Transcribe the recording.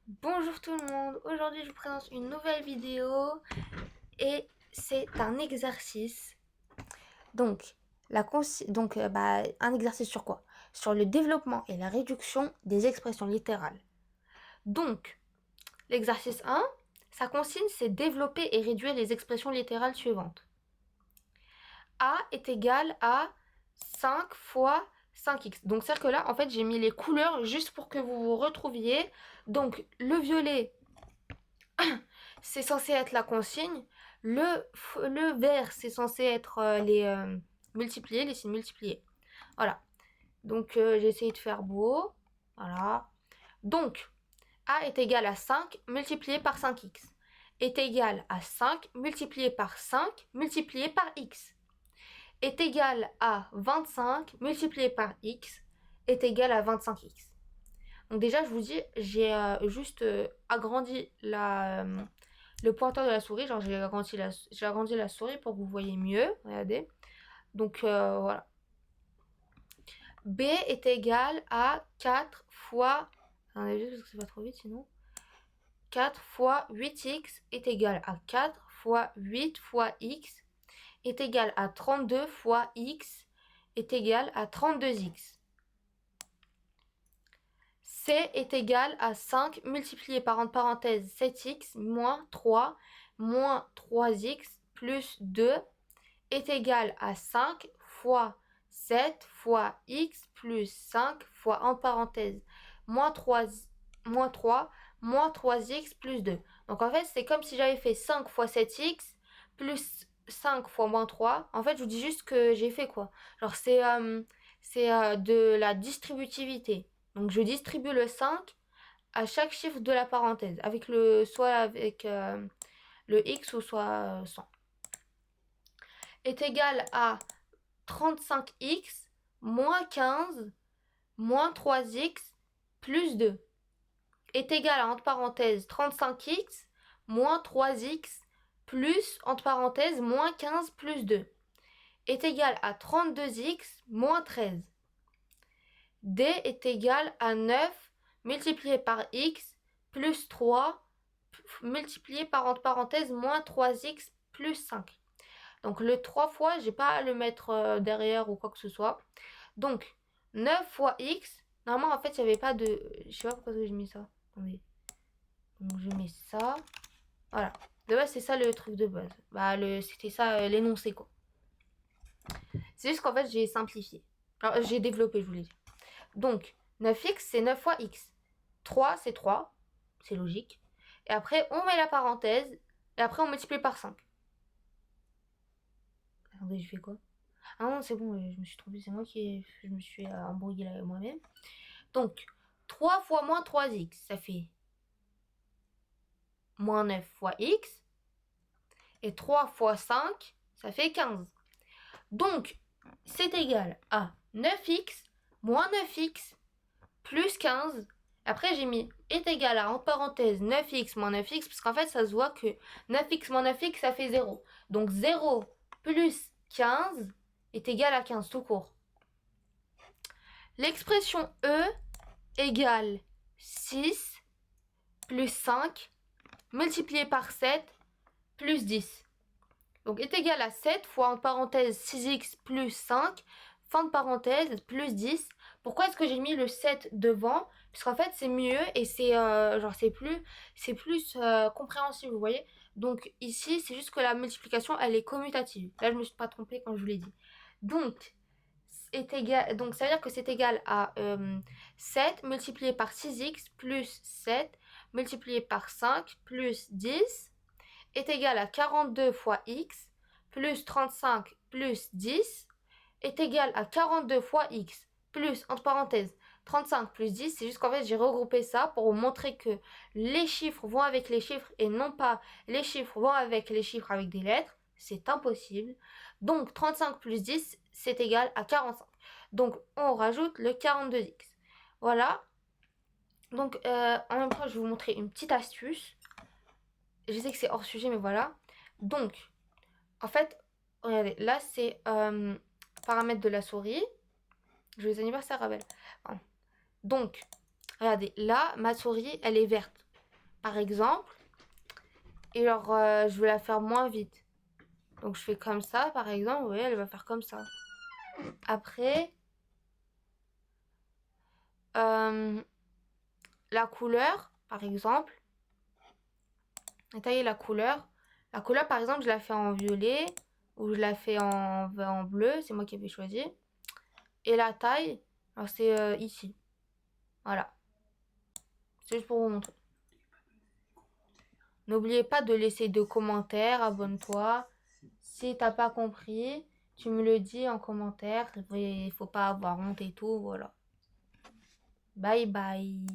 Bonjour tout le monde, aujourd'hui je vous présente une nouvelle vidéo et c'est un exercice. Donc, un exercice sur quoi? Sur le développement et la réduction des expressions littérales. Donc, l'exercice 1, sa consigne c'est développer et réduire les expressions littérales suivantes. A est égal à 5 fois 5x. Donc c'est-à-dire que là, en fait, j'ai mis les couleurs juste pour que vous vous retrouviez. Donc, le violet, c'est censé être la consigne. Le vert, c'est censé être les multipliés, les signes multipliés. Voilà. Donc, j'ai essayé de faire beau. Voilà. Donc, A est égal à 5 multiplié par 5x. Est égal à 5 multiplié par 5 multiplié par x. Est égal à 25 multiplié par x est égal à 25x. Donc déjà, je vous dis, j'ai juste agrandi le pointeur de la souris. Genre, j'ai agrandi la souris pour que vous voyez mieux. Regardez. Donc, voilà. B est égal à 4 fois... Attendez juste parce que c'est pas trop vite sinon. 4 fois 8x est égal à 4 fois 8 fois x est égal à 32 fois x est égal à 32x. C est égal à 5 multiplié par entre parenthèses 7x moins 3 moins 3x plus 2 est égal à 5 fois 7 fois x plus 5 fois entre parenthèses moins 3 moins 3 moins 3x plus 2. Donc en fait, c'est comme si j'avais fait 5 fois 7x plus 5 fois moins 3. En fait, je vous dis juste que j'ai fait quoi. Genre c'est de la distributivité. Donc je distribue le 5 à chaque chiffre de la parenthèse, avec soit avec le x ou soit sans. Est égal à 35x moins 15 moins 3x plus 2. Est égal à, entre parenthèses, 35x moins 3x plus, entre parenthèses, moins 15 plus 2. Est égal à 32x moins 13. D est égal à 9 multiplié par x plus 3 multiplié par entre parenthèses moins 3x plus 5. Donc le 3 fois, j'ai pas à le mettre derrière ou quoi que ce soit. Donc 9 fois x, normalement en fait il n'y avait pas de... Je sais pas pourquoi j'ai mis ça. Attendez. Donc je mets ça. Voilà. De base c'est ça le truc de base. Bah c'était ça l'énoncé quoi. C'est juste qu'en fait j'ai simplifié. Alors j'ai développé je voulais dire. Donc 9x c'est 9 fois x. 3 c'est 3. C'est logique. Et après on met la parenthèse. Et après on multiplie par 5. Attendez, je fais quoi? Ah non, c'est bon, je me suis trompée, c'est moi qui je me suis embrouillée là moi-même. Donc, 3 fois moins 3x, ça fait moins 9 fois x. Et 3 fois 5, ça fait 15. Donc, c'est égal à 9x moins 9x plus 15. Après, j'ai mis est égal à, entre parenthèses, 9x moins 9x, parce qu'en fait, ça se voit que 9x moins 9x, ça fait 0. Donc, 0 plus 15 est égal à 15 tout court. L'expression E égale 6 plus 5 multiplié par 7 plus 10. Donc est égal à 7 fois entre parenthèses 6x plus 5 fin de parenthèse plus 10. Pourquoi est-ce que j'ai mis le 7 devant? Parce qu'en fait c'est mieux et c'est plus compréhensible, vous voyez. Donc ici c'est juste que la multiplication elle est commutative. Là je me suis pas trompée quand je vous l'ai dit. Donc donc ça veut dire que c'est égal à 7 multiplié par 6x plus 7 multiplié par 5 plus 10 est égal à 42 fois x plus 35 plus 10 est égal à 42 fois x plus, entre parenthèses, 35 plus 10. C'est juste qu'en fait j'ai regroupé ça pour vous montrer que les chiffres vont avec les chiffres et non pas les chiffres vont avec les chiffres avec des lettres. C'est impossible. Donc 35 plus 10 c'est égal à 45. Donc on rajoute le 42x. Voilà. Donc en même temps je vais vous montrer une petite astuce. Je sais que c'est hors sujet mais voilà. Donc en fait regardez là c'est paramètres de la souris. Joyeux anniversaire Ravel. Donc regardez là ma souris elle est verte. par exemple. Et genre, je veux la faire moins vite. Donc je fais comme ça, par exemple. Vous voyez, elle va faire comme ça. Après, euh, la couleur, par exemple. Tailler la couleur. La couleur, par exemple, je la fais en violet ou je la fais en bleu. C'est moi qui avais choisi. Et la taille, alors c'est ici. Voilà. C'est juste pour vous montrer. N'oubliez pas de laisser de commentaires. Abonne-toi. Si t'as pas compris, tu me le dis en commentaire. Il faut pas avoir honte et tout. Voilà. Bye bye.